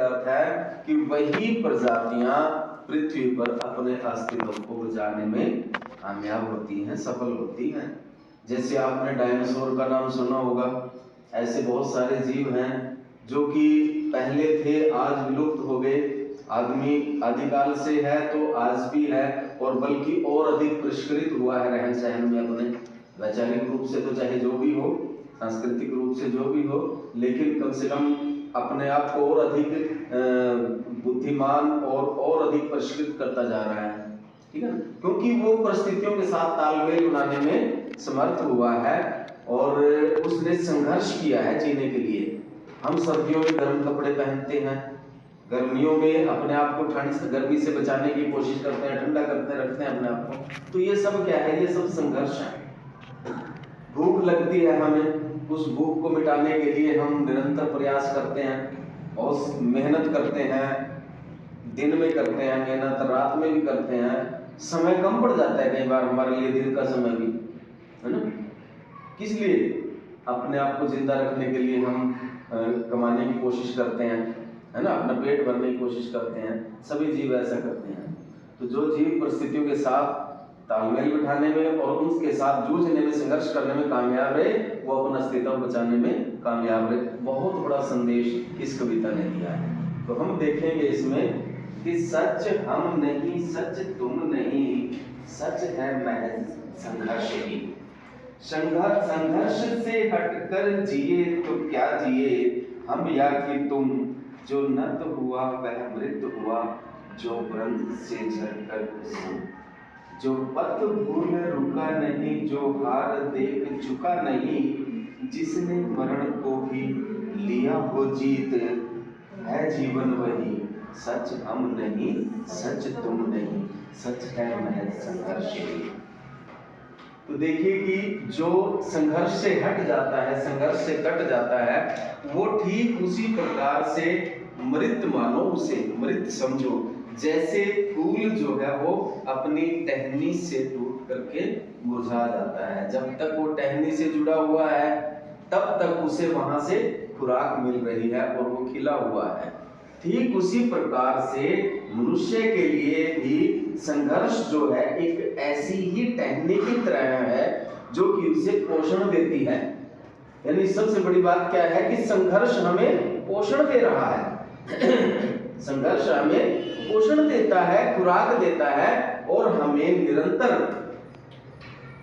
का अर्थ है कि वही प्रजातियां पृथ्वी पर अपने अस्तित्व को बचाने में कामयाब होती हैं, सफल होती हैं। जैसे आपने डायनासोर का नाम सुना होगा, ऐसे बहुत सारे जीव हैं जो कि पहले थे, आज विलुप्त हो गए। आदमी आदिकाल से है तो आज भी है, और बल्कि और अधिक परिष्कृत हुआ है रहन सहन में अपने। वैचारिक रूप से तो चाहे जो भी हो, सांस्कृतिक रूप से जो भी हो, लेकिन कम से कम अपने आप को और अधिक बुद्धिमान और अधिक परिष्कृत करता जा रहा है, ठीक है, क्योंकि वो परिस्थितियों के साथ तालमेल बनाने में समर्थ हुआ है और उसने संघर्ष किया है जीने के लिए। हम सर्दियों में गर्म कपड़े पहनते हैं, गर्मियों में अपने आप को ठंड से, गर्मी से बचाने की कोशिश करते हैं, ठंडा करते रखते हैं अपने आप को। तो ये सब क्या है? ये सब संघर्ष है। भूख लगती है हमें, उस भूख को मिटाने के लिए हम निरंतर प्रयास करते हैं और मेहनत करते हैं, दिन में करते हैं मेहनत, रात में भी करते हैं। समय कम पड़ जाता है कई बार हमारे लिए, दिन का समय भी, है ना। किस लिए? अपने आप को जिंदा रखने के लिए हम कमाने की कोशिश करते हैं, है ना, अपना पेट भरने की कोशिश करते हैं। सभी जीव ऐसा करते हैं। तो जो जीव परिस्थितियों के साथ तालमेल बिठाने में और उसके साथ जूझने में, संघर्ष करने में कामयाब रहे, वो अपना अस्तित्व बचाने में कामयाब रहे। बहुत बड़ा संदेश इस कविता ने दिया है। तो हम देखेंगे इसमें कि सच हम नहीं, सच तुम नहीं, सच है महज संघर्ष ही। संघर्ष से हटकर जिए तो क्या जिए हम या कि तुम, जो नत हुआ वह मृत हुआ, जो व्रंत से झरकर कुसुम, जो पथ भूल रुका नहीं, जो हार देख झुका नहीं, जिसने मरण को भी लिया हो जीत, है जीवन वही, सच हम नहीं, सच तुम नहीं, सच है महज संघर्ष ही। तो देखिए कि जो संघर्ष से हट जाता है, संघर्ष से कट जाता है, वो ठीक उसी प्रकार से मृत मानो, उसे मृत समझो। जैसे फूल जो है वो अपनी टहनी से टूट करके मुरझा जाता है, जब तक वो टहनी से जुड़ा हुआ है तब तक उसे वहां से खुराक मिल रही है और वो खिला हुआ है। ठीक उसी प्रकार से मनुष्य के लिए भी संघर्ष जो है एक ऐसी ही टहनी की तरह है जो कि उसे पोषण देती है। यानी सबसे बड़ी बात क्या है कि संघर्ष हमें पोषण दे रहा है। संघर्ष हमें पोषण देता है, खुराक देता है और हमें निरंतर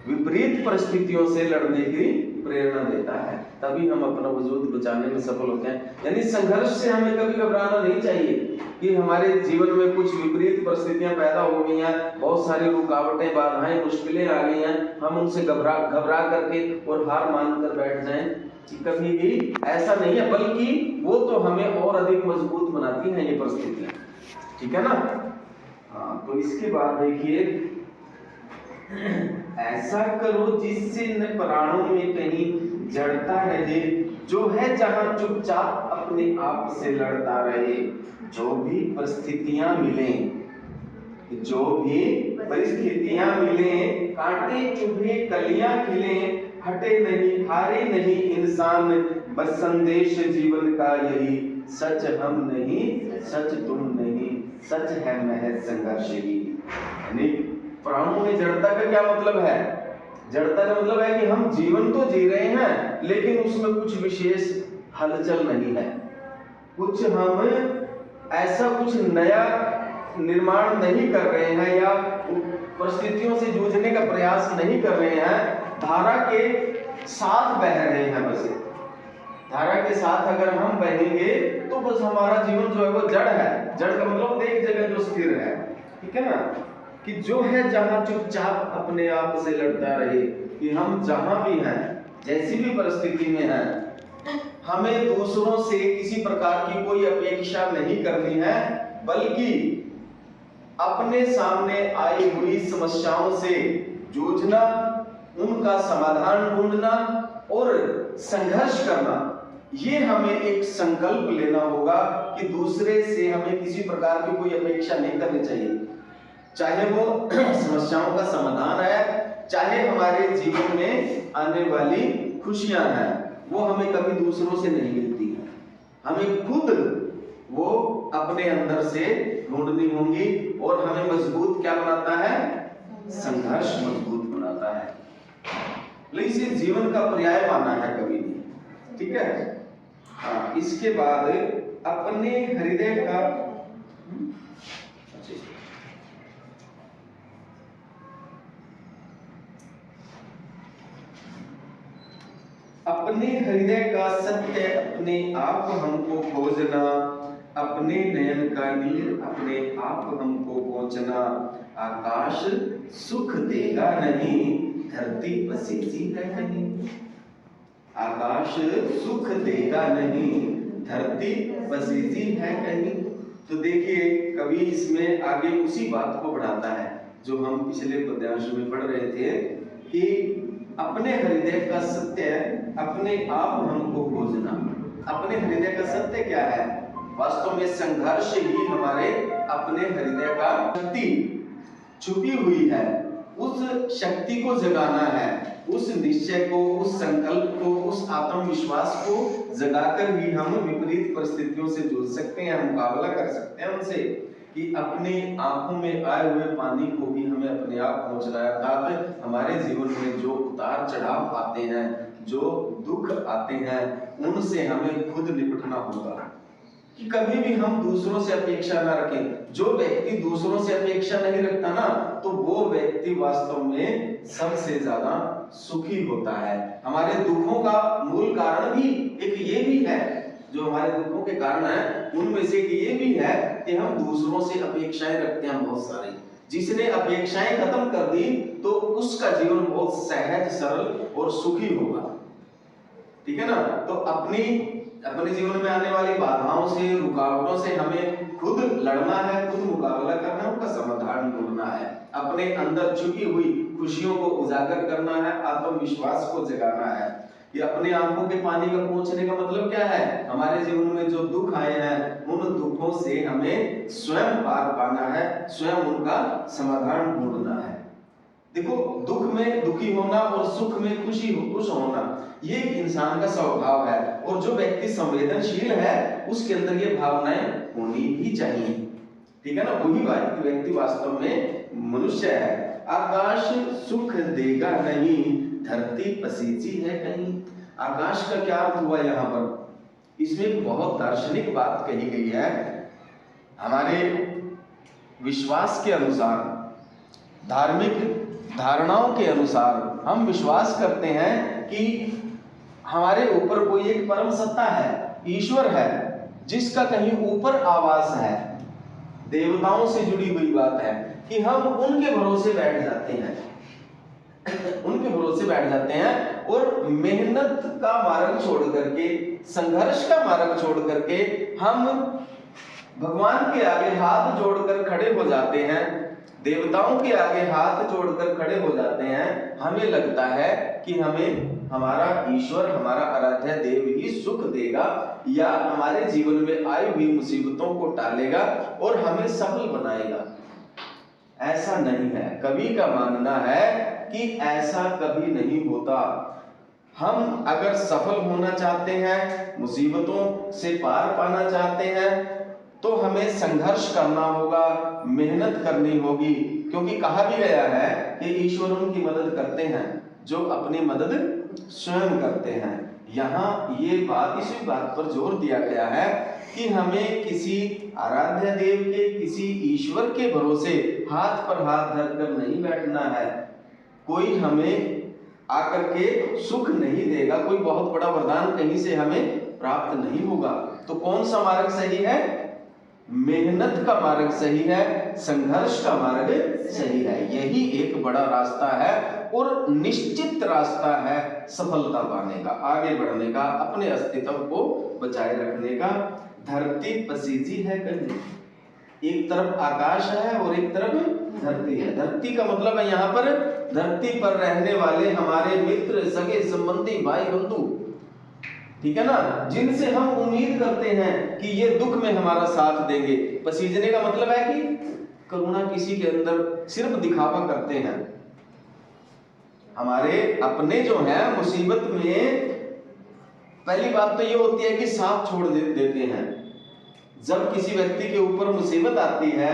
विपरीत परिस्थितियों से लड़ने की प्रेरणा देता है। तभी हम अपना वजूद बचाने में सफल होते हैं। यानी संघर्ष से हमें कभी घबराना नहीं चाहिए कि हमारे जीवन में कुछ विपरीत परिस्थितियां पैदा हो गई हैं, बहुत सारी रुकावटें, बाधाएं, मुश्किलें आ गई हैं, हम उनसे घबरा करके और हार मान कर बैठ जाएं, कभी भी ऐसा नहीं है, बल्कि वो तो हमें और अधिक मजबूत बनाती हैं ये परिस्थितियां, ठीक है ना। हाँ, तो इसके बाद देखिए, ऐसा करो जिससे न प्राणों में कहीं जड़ता रहे, जो है जहां चुपचाप अपने आप से लड़ता रहे। जो भी परिस्थितियां मिले, जो भी परिस्थितियां मिले, कांटे चुभे कलियां खिले, हटे नहीं हारे नहीं इंसान, बस संदेश जीवन का यही, सच हम नहीं, सच तुम नहीं, सच है महज संघर्ष ही। यानी प्राणों में जड़ता का क्या मतलब है? जड़ता का मतलब है कि हम जीवन तो जी रहे हैं लेकिन उसमें कुछ विशेष हलचल नहीं है, कुछ हम ऐसा कुछ नया निर्माण नहीं कर रहे हैं या परिस्थितियों से जूझने का प्रयास नहीं कर रहे हैं, धारा के साथ बह रहे हैं। बस धारा के साथ अगर हम बहेंगे तो बस हमारा जीवन जो है वो जड़ है। जड़ का मतलब एक जगह जो स्थिर है, ठीक है ना, कि जो है जहां चुपचाप अपने आप से लड़ता रहे, कि हम जहां भी हैं, जैसी भी परिस्थिति में हैं, हमें दूसरों से किसी प्रकार की कोई अपेक्षा नहीं करनी है, बल्कि अपने सामने आई हुई समस्याओं से जूझना, उनका समाधान ढूंढना और संघर्ष करना। ये हमें एक संकल्प लेना होगा कि दूसरे से हमें किसी प्रकार की कोई अपेक्षा नहीं करनी चाहिए, चाहे वो समस्याओं का समाधान है, चाहे हमारे जीवन में आने वाली खुशियां हैं, वो हमें कभी दूसरों से नहीं मिलती है। हमें खुद वो अपने अंदर से ढूंढनी होंगी। और हमें मजबूत क्या बनाता है? संघर्ष मजबूत बनाता है। लेकिन इसे जीवन का पर्याय माना है कभी नहीं, ठीक है। हाँ, इसके बाद अपने हृदय का अपने हृदय का सत्य अपने आप हमको खोजना, अपने नयन का नीर अपने आप हमको पहुंचना। आकाश सुख देगा नहीं, धरती पसीजी है कहीं। आकाश सुख देगा नहीं, धरती पसीजी है कहीं। तो देखिए कवि इसमें आगे उसी बात को बढ़ाता है जो हम पिछले पद्यांश में पढ़ रहे थे कि अपने हृदय का सत्य अपने आप हमको खोजना। अपने हृदय का सत्य क्या है? वास्तव में संघर्ष ही हमारे अपने हृदय का शक्ति छुपी हुई है, उस शक्ति को जगाना है, उस निश्चय को, उस संकल्प को, उस आत्मविश्वास को जगाकर ही हम विपरीत परिस्थितियों से जूझ सकते हैं, मुकाबला कर सकते हैं उनसे। कि अपनी आंखों में आए हुए पानी को भी हमें अपने आप पहुंचना है। अर्थात हमारे जीवन में जो उतार चढ़ाव आते हैं, जो दुख आते हैं, उनसे हमें खुद निपटना होगा। कि कभी भी हम दूसरों से अपेक्षा ना रखें। जो व्यक्ति दूसरों से अपेक्षा नहीं रखता ना, तो वो व्यक्ति वास्तव में सबसे ज्यादा सुखी होता है। हमारे दुखों का मूल कारण भी एक ये भी है, जो हमारे दुखों के कारण है उनमें से एक ये भी है कि हम दूसरों से अपेक्षाएं रखते हैं बहुत सारी। जिसने अपेक्षाएं खत्म कर दी तो उसका जीवन बहुत सहज, सरल और सुखी होगा, ठीक है ना। तो अपने जीवन में आने वाली बाधाओं से, रुकावटों से हमें खुद लड़ना है, खुद मुकाबला करना है, उनका समाधान ढूंढना है। अपने अंदर छुपी हुई खुशियों को उजागर करना है, आत्मविश्वास को जगाना है। ये अपने आंखों के पानी का पहुंचने का मतलब क्या है? हमारे जीवन में जो दुख आए हैं उन दुखों से हमें स्वयं पार पाना है, स्वयं उनका समाधान ढूंढना है। देखो, दुख में दुखी होना और सुख में खुश होना ये इंसान का स्वभाव है। और जो व्यक्ति संवेदनशील है उसके अंदर ये भावनाएं होनी ही चाहिए, ठीक है ना। वही व्यक्ति वास्तव में मनुष्य है। आकाश सुख देगा नहीं, धरती पसीजी है कहीं। आकाश का क्या अर्थ हुआ यहाँ पर? इसमें एक बहुत दार्शनिक बात कही गई है। हमारे विश्वास के अनुसार, धार्मिक धारणाओं के अनुसार हम विश्वास करते हैं कि हमारे ऊपर कोई एक परम सत्ता है, ईश्वर है, जिसका कहीं ऊपर आवास है। देवताओं से जुड़ी हुई बात है कि हम उनके भरोसे बैठ जाते हैं, उनके भरोसे बैठ जाते हैं और मेहनत का मार्ग छोड़ करके, संघर्ष का मार्ग छोड़ करके हम भगवान के आगे हाथ जोड़कर खड़े हो जाते हैं, देवताओं के आगे हाथ जोड़कर खड़े हो जाते हैं। हमें लगता है कि हमें हमारा ईश्वर, हमारा आराध्य देव ही सुख देगा या हमारे जीवन में आई हुई मुसीबतों को टालेगा और हमें सफल बनाएगा। ऐसा नहीं है। कवि का मानना है कि ऐसा कभी नहीं होता। हम अगर सफल होना चाहते हैं, मुसीबतों से पार पाना चाहते हैं, तो हमें संघर्ष करना होगा, मेहनत करनी होगी। क्योंकि कहा भी गया है कि ईश्वर उनकी मदद करते हैं जो अपनी मदद स्वयं करते हैं। यहाँ ये बात, इसी बात पर जोर दिया गया है कि हमें किसी आराध्य देव के, किसी ईश्वर के भरोसे हाथ पर हाथ धरकर नहीं बैठना है। कोई हमें आकर के सुख नहीं देगा, कोई बहुत बड़ा वरदान कहीं से हमें प्राप्त नहीं होगा। तो कौन सा मार्ग सही है? मेहनत का मार्ग सही है, संघर्ष का मार्ग सही है। यही एक बड़ा रास्ता है और निश्चित रास्ता है सफलता पाने का, आगे बढ़ने का, अपने अस्तित्व को बचाए रखने का। धरती पसीजी है कहीं। एक तरफ आकाश है और एक तरफ धरती है। धरती का मतलब है यहाँ पर धरती पर रहने वाले हमारे मित्र, सगे संबंधी, भाई बंधु, ठीक है ना, जिनसे हम उम्मीद करते हैं कि ये दुख में हमारा साथ देंगे। पसीजने का मतलब है कि करुणा किसी के अंदर सिर्फ दिखावा करते हैं। हमारे अपने जो हैं मुसीबत में पहली बात तो ये होती है कि साथ छोड़ देते हैं। जब किसी व्यक्ति के ऊपर मुसीबत आती है,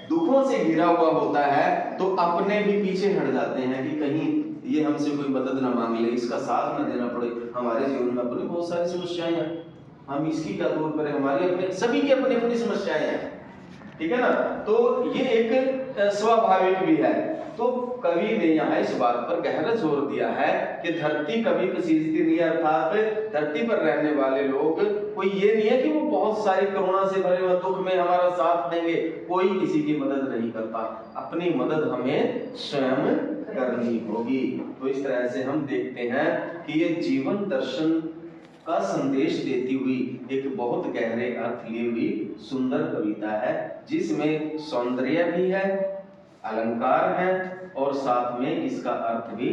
दुखों से घिरा हुआ होता है, तो अपने भी पीछे हट जाते हैं कि कहीं ये हमसे कोई मदद ना मांग ले, इसका साथ ना देना पड़े। हमारे जीवन में अपनी बहुत सारी समस्याएं हैं, हम इसकी क्या दूर करें, हमारी अपने सभी की अपनी अपनी समस्याएं हैं, ठीक है ना। तो ये एक स्वाभाविक भी है। तो कवि ने यहाँ इस बात पर गहरा जोर दिया है कि धरती कभी पसीजती नहीं, अर्थात धरती पर रहने वाले लोग कोई ये नहीं है कि वो बहुत सारी करुणा से भरे हुए दुख में हमारा साथ देंगे, कोई किसी की मदद नहीं करता, अपनी मदद हमें स्वयं करनी होगी। तो इस तरह से हम देखते हैं कि ये जीवन दर्शन का संदेश देती हुई एक बहुत गहरे अर्थ ली हुई सुंदर कविता है, जिसमें सौंदर्य भी है, अलंकार है और साथ में इसका अर्थ भी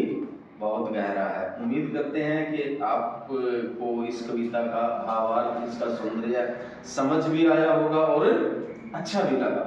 बहुत गहरा है। उम्मीद करते हैं कि आपको इस कविता का भावार्थ, इसका सौंदर्य समझ भी आया होगा और अच्छा भी लगा।